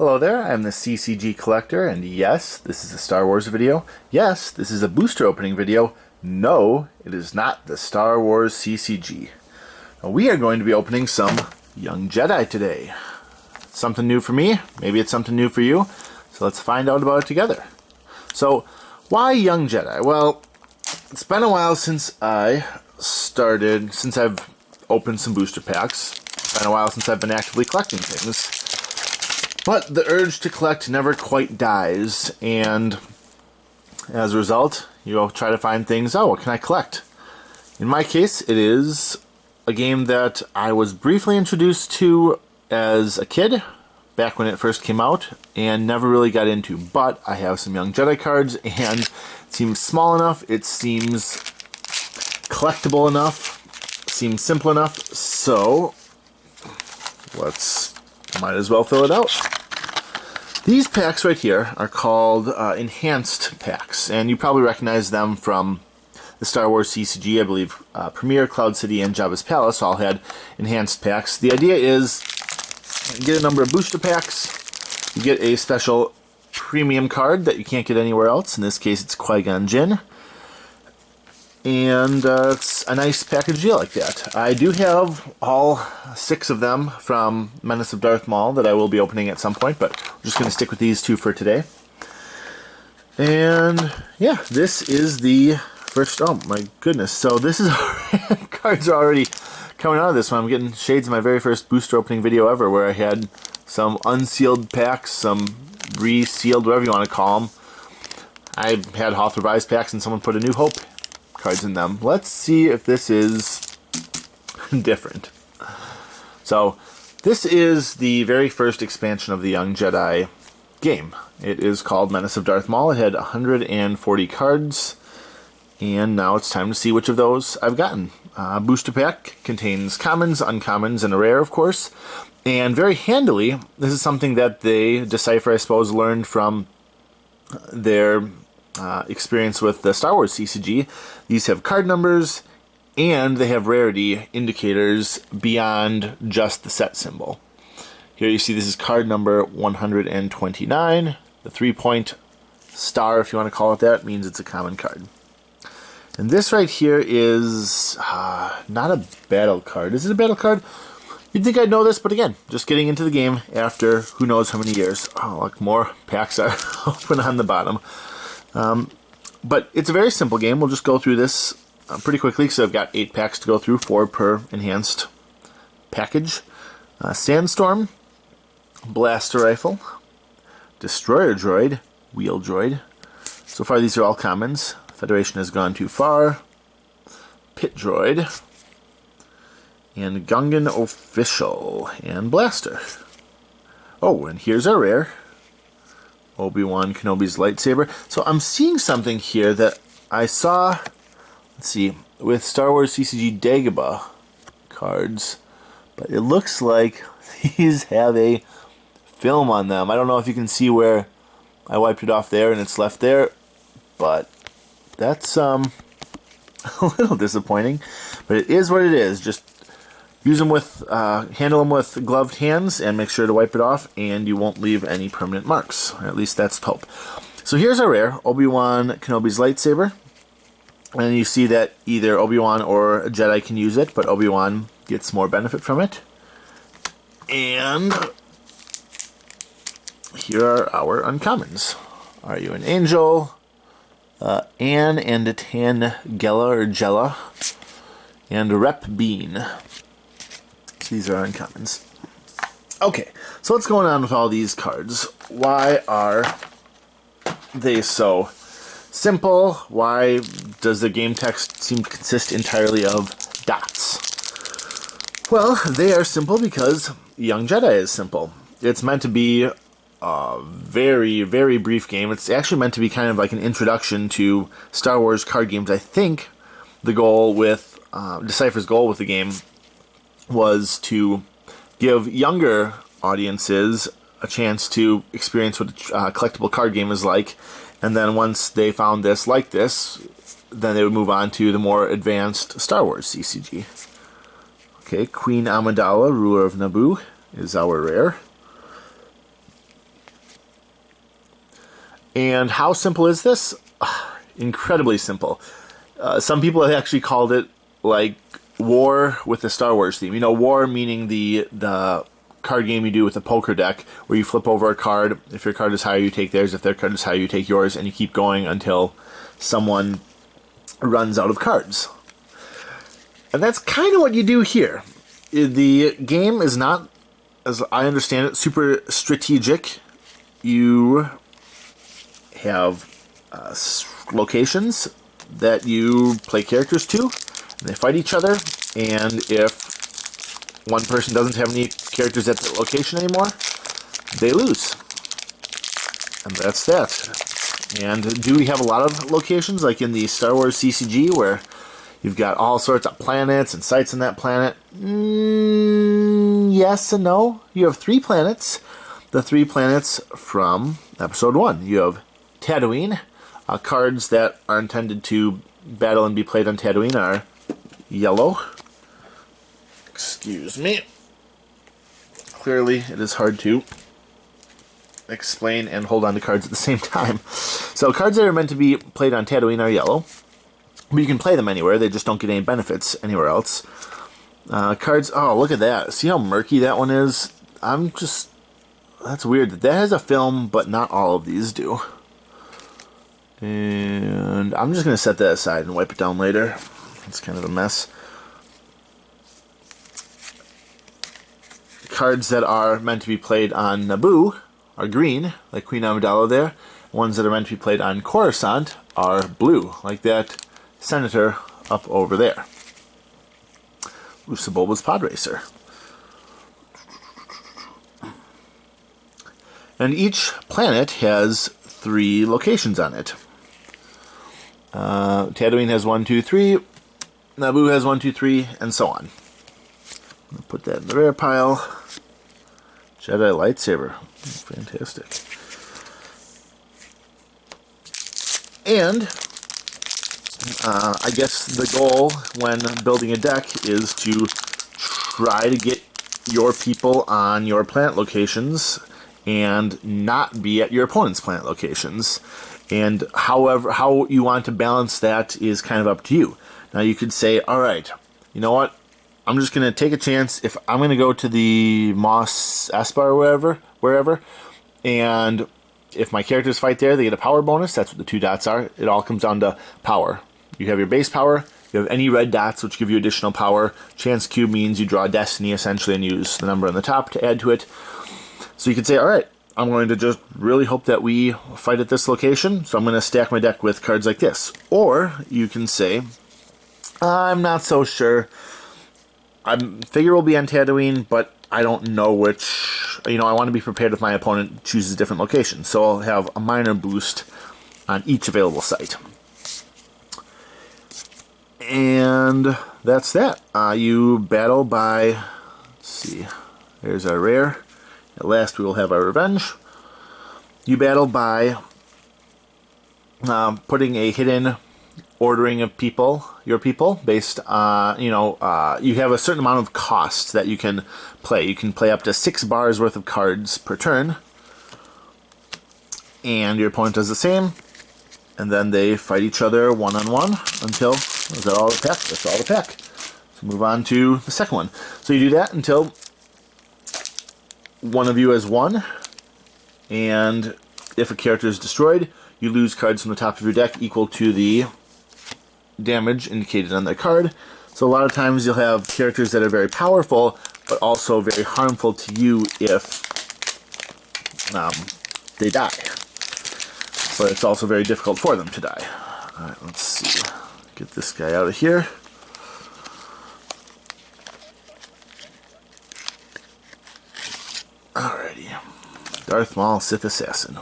Hello there, I'm the CCG Collector, and yes, this is a Star Wars video. Yes, this is a booster opening video. No, it is not the Star Wars CCG. Now, we are going to be opening some Young Jedi today. Something new for me, maybe it's something new for you, so let's find out about it together. So, why Young Jedi? Well, it's been a while since I've opened some booster packs. It's been a while since I've been actively collecting things. But the urge to collect never quite dies, and as a result, you'll try to find things, oh, what can I collect? In my case, it is a game that I was briefly introduced to as a kid, back when it first came out, and never really got into. But I have some Young Jedi cards, and it seems small enough, it seems collectible enough, seems simple enough, so might as well fill it out. These packs right here are called enhanced packs, and you probably recognize them from the Star Wars CCG. I believe Premiere, Cloud City, and Jabba's Palace all had enhanced packs. The idea is you get a number of booster packs, you get a special premium card that you can't get anywhere else. In this case, it's Qui-Gon Jinn. And it's a nice package deal like that. I do have all 6 of them from Menace of Darth Maul that I will be opening at some point, but I'm just going to stick with these 2 for today. And yeah, this is the first, oh my goodness, so this is, cards are already coming out of this one. I'm getting shades of my very first booster opening video ever, where I had some unsealed packs, some resealed, whatever you want to call them. I had Hoth Revised packs and someone put a New Hope cards in them. Let's see if this is different. So, this is the very first expansion of the Young Jedi game. It is called Menace of Darth Maul. It had 140 cards, and now it's time to see which of those I've gotten. Booster pack contains commons, uncommons, and a rare, of course. And very handily, this is something that they, Decipher, I suppose, learned from their experience with the Star Wars CCG. These have card numbers, and they have rarity indicators beyond just the set symbol. Here you see this is card number 129. The 3-point star, if you want to call it that, means it's a common card. And this right here is not a battle card. Is it a battle card? You'd think I'd know this, but again, just getting into the game after who knows how many years. Oh, look, more packs are open on the bottom. But it's a very simple game. We'll just go through this pretty quickly, because I've got 8 packs to go through, 4 per enhanced package. Sandstorm, Blaster Rifle, Destroyer Droid, Wheel Droid. So far these are all commons. Federation has gone too far. Pit Droid, and Gungan Official, and Blaster. Oh, and here's our rare. Obi-Wan Kenobi's lightsaber. So I'm seeing something here that I saw, let's see, with Star Wars CCG Dagobah cards, but it looks like these have a film on them. I don't know if you can see where I wiped it off there and it's left there, but that's a little disappointing, but it is what it is. Just use them with, handle them with gloved hands, and make sure to wipe it off, and you won't leave any permanent marks. Or at least that's the hope. So here's our rare, Obi-Wan Kenobi's lightsaber. And you see that either Obi-Wan or a Jedi can use it, but Obi-Wan gets more benefit from it. And here are our uncommons. Are you an angel? Anne and a Tan Gela or Jella. And a Rep Bean. These are uncommons. Okay, so what's going on with all these cards? Why are they so simple? Why does the game text seem to consist entirely of dots? Well, they are simple because Young Jedi is simple. It's meant to be a very, very brief game. It's actually meant to be kind of like an introduction to Star Wars card games. I think the goal with, Decipher's goal with the game was to give younger audiences a chance to experience what a collectible card game is like, and then once they found this like this, then they would move on to the more advanced Star Wars CCG. Okay, Queen Amidala, ruler of Naboo, is our rare. And how simple is this? Incredibly simple. Some people have actually called it like War with the Star Wars theme. You know, War meaning the card game you do with a poker deck, where you flip over a card. If your card is higher, you take theirs. If their card is higher, you take yours, and you keep going until someone runs out of cards. And that's kind of what you do here. The game is not, as I understand it, super strategic. You have locations that you play characters to, and they fight each other, and if one person doesn't have any characters at the location anymore, they lose. And that's that. And do we have a lot of locations, like in the Star Wars CCG, where you've got all sorts of planets and sites on that planet? Yes and no. You have 3 planets. The 3 planets from Episode 1. You have Tatooine. Cards that are intended to battle and be played on Tatooine are yellow. Excuse me. Clearly, it is hard to explain and hold on to cards at the same time. So cards that are meant to be played on Tatooine are yellow. But you can play them anywhere. They just don't get any benefits anywhere else. Cards... Oh, look at that. See how murky that one is? That's weird. That has a film, but not all of these do. And I'm just going to set that aside and wipe it down later. It's kind of a mess. Cards that are meant to be played on Naboo are green, like Queen Amidala there. Ones that are meant to be played on Coruscant are blue, like that senator up over there. Usabulba's Pod Racer. And each planet has 3 locations on it. Tatooine has 1, 2, 3. Naboo has 1, 2, 3, and so on. I'm gonna put that in the rare pile. Jedi lightsaber. Fantastic. And I guess the goal when building a deck is to try to get your people on your planet locations and not be at your opponent's planet locations. And however, how you want to balance that is kind of up to you. Now you could say, all right, you know what? I'm just going to take a chance. If I'm going to go to the Mos Espa or wherever, and if my characters fight there, they get a power bonus. That's what the 2 dots are. It all comes down to power. You have your base power. You have any red dots, which give you additional power. Chance cube means you draw a destiny, essentially, and use the number on the top to add to it. So you could say, all right, I'm going to just really hope that we fight at this location, so I'm going to stack my deck with cards like this. Or you can say, I'm not so sure. I figure we'll be on Tatooine, but I don't know which. I want to be prepared if my opponent chooses a different location. So I'll have a minor boost on each available site. And that's that. You battle by, let's see, there's our rare. At last we will have our revenge. You battle by putting a hidden ordering of your people, based on, you have a certain amount of costs that you can play. You can play up to 6 bars worth of cards per turn. And your opponent does the same. And then they fight each other one-on-one until, is that all the pack? That's all the pack. So move on to the second one. So you do that until one of you has won. And if a character is destroyed, you lose cards from the top of your deck equal to the damage indicated on their card. So a lot of times you'll have characters that are very powerful, but also very harmful to you if they die. But it's also very difficult for them to die. Alright, let's see. Get this guy out of here. Alrighty. Darth Maul, Sith Assassin.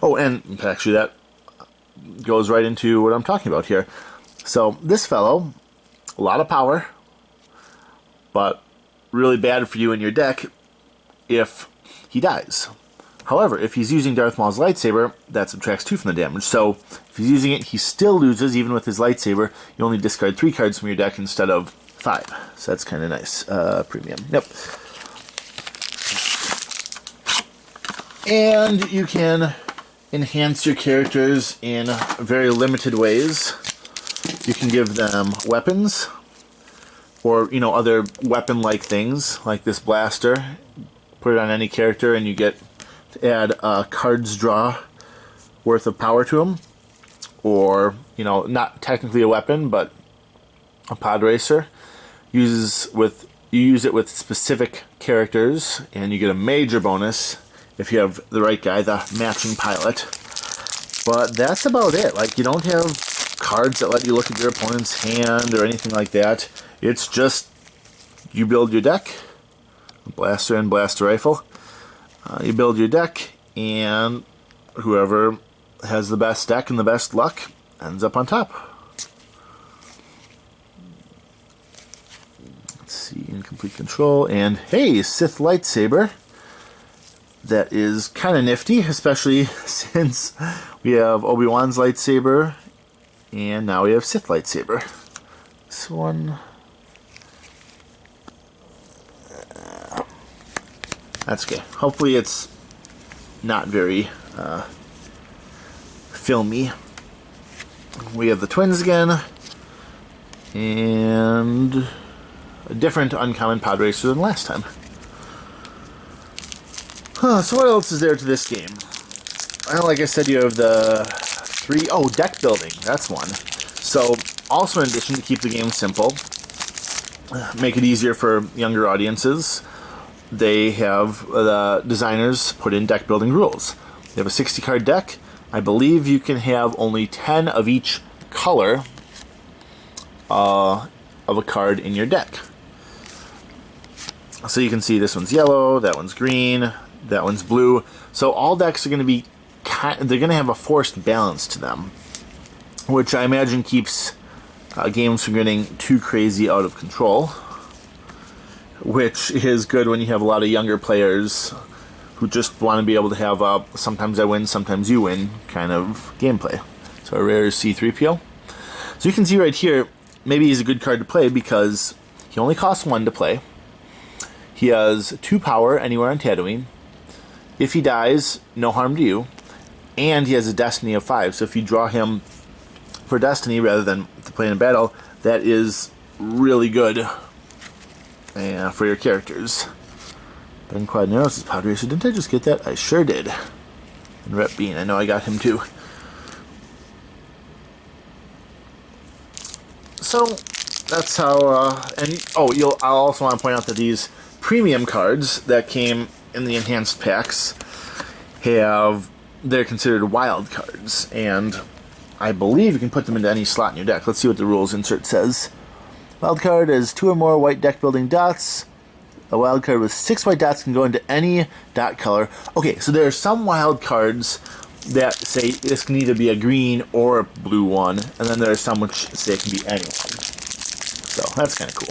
Oh, and actually that goes right into what I'm talking about here. So this fellow, a lot of power, but really bad for you in your deck if he dies. However, if he's using Darth Maul's lightsaber, that subtracts 2 from the damage. So if he's using it, he still loses even with his lightsaber. You only discard 3 cards from your deck instead of 5. So that's kind of nice. Premium. Yep. And you can enhance your characters in very limited ways. You can give them weapons, or, you know, other weapon-like things, like this blaster. Put it on any character and you get to add a card's draw worth of power to them. Or, you know, not technically a weapon, but a pod racer. You use it with specific characters, and you get a major bonus if you have the right guy, the matching pilot. But that's about it. Like, you don't have cards that let you look at your opponent's hand or anything like that. It's just, you build your deck, blaster and blaster rifle. You build your deck, and whoever has the best deck and the best luck ends up on top. Let's see, incomplete control, and hey, Sith lightsaber. That is kind of nifty, especially since we have Obi-Wan's lightsaber, and now we have Sith lightsaber. This one, that's okay. Hopefully it's not very filmy. We have the twins again, and a different uncommon pod racer than last time. So what else is there to this game? Well, like I said, you have the deck building. That's one. So, also in addition to keep the game simple, make it easier for younger audiences, they have the designers put in deck building rules. They have a 60 card deck. I believe you can have only 10 of each color of a card in your deck. So you can see this one's yellow, that one's green, that one's blue. So all decks are going to be, they're going to have a forced balance to them, which I imagine keeps games from getting too crazy out of control, which is good when you have a lot of younger players who just want to be able to have a sometimes I win, sometimes you win kind of gameplay. So a rare C-3PO. So you can see right here, maybe he's a good card to play because he only costs 1 to play. He has 2 power anywhere on Tatooine. If he dies, no harm to you. And he has a destiny of 5. So if you draw him for destiny rather than to play in a battle, that is really good for your characters. Ben Quad Narrows' pod racer. Didn't I just get that? I sure did. And Rep Bean, I know I got him too. So that's how. I'll also want to point out that these premium cards that came in the enhanced packs they're considered wild cards, and I believe you can put them into any slot in your deck. Let's see what the rules insert says. Wild card is 2 or more white deck building dots. A wild card with 6 white dots can go into any dot color. Okay, so there are some wild cards that say this can either be a green or a blue one, and then there are some which say it can be any one. So that's kind of cool.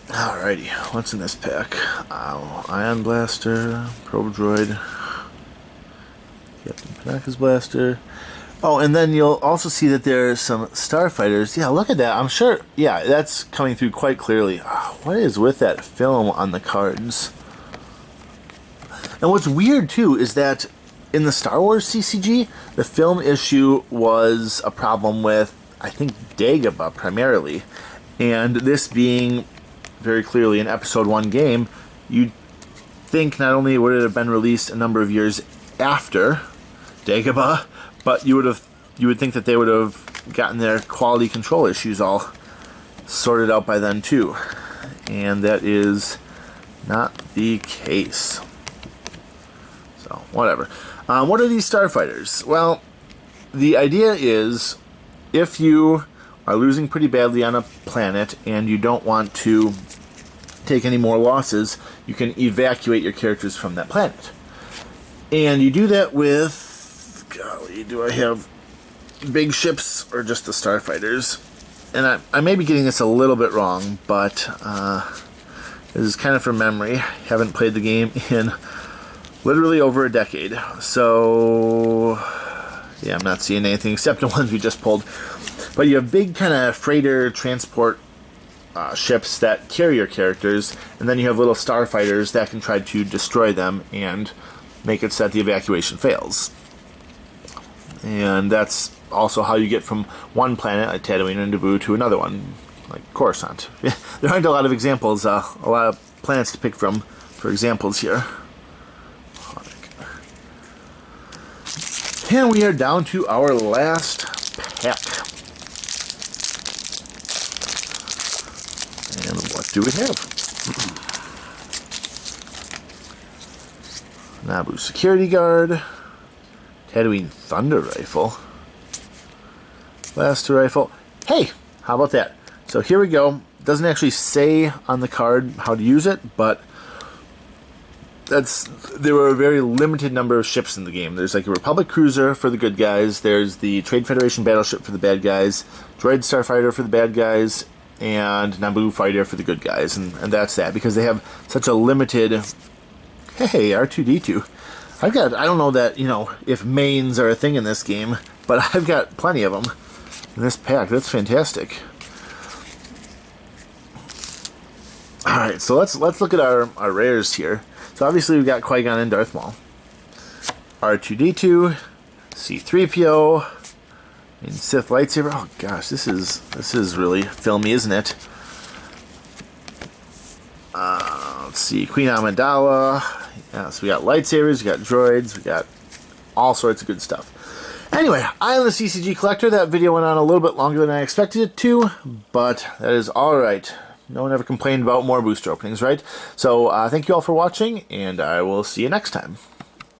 Alrighty, what's in this pack? Ion Blaster, Probe Droid, Captain Panaka's Blaster. Oh, and then you'll also see that there's some Starfighters. Yeah, look at that. I'm sure, yeah, that's coming through quite clearly. What is with that film on the cards? And what's weird, too, is that in the Star Wars CCG, the film issue was a problem with, I think, Dagobah primarily. And this being very clearly an Episode 1 game, you'd think not only would it have been released a number of years after Dagobah, but you would think that they would have gotten their quality control issues all sorted out by then too. And that is not the case. So, whatever. What are these Starfighters? Well, the idea is if you are losing pretty badly on a planet and you don't want to take any more losses, you can evacuate your characters from that planet. And you do that with, golly, do I have big ships or just the Starfighters? And I may be getting this a little bit wrong, but this is kind of from memory. Haven't played the game in literally over a decade. So, yeah, I'm not seeing anything except the ones we just pulled. But you have big kind of freighter transport ships that carry your characters, and then you have little starfighters that can try to destroy them and make it so that the evacuation fails. And that's also how you get from one planet, like Tatooine and Naboo, to another one, like Coruscant. There aren't a lot of examples, a lot of planets to pick from for examples here. And we are down to our last pack. And what do we have? Naboo Security Guard, Tatooine Thunder Rifle, Blaster Rifle. Hey, how about that? So here we go. Doesn't actually say on the card how to use it, but there were a very limited number of ships in the game. There's like a Republic cruiser for the good guys, there's the Trade Federation battleship for the bad guys, Droid Starfighter for the bad guys, and Naboo Fighter for the good guys, and that's that, because they have such a limited... Hey, R2-D2. I don't know that, if mains are a thing in this game, but I've got plenty of them in this pack. That's fantastic. Alright, so let's look at our rares here. So obviously we've got Qui-Gon and Darth Maul. R2-D2, C-3PO, and Sith lightsaber. Oh gosh, this is really filmy, isn't it? Let's see, Queen Amidala. Yeah, so we got lightsabers, we got droids, we got all sorts of good stuff. Anyway, I am the CCG Collector. That video went on a little bit longer than I expected it to, but that is alright. No one ever complained about more booster openings, right? So, thank you all for watching, and I will see you next time.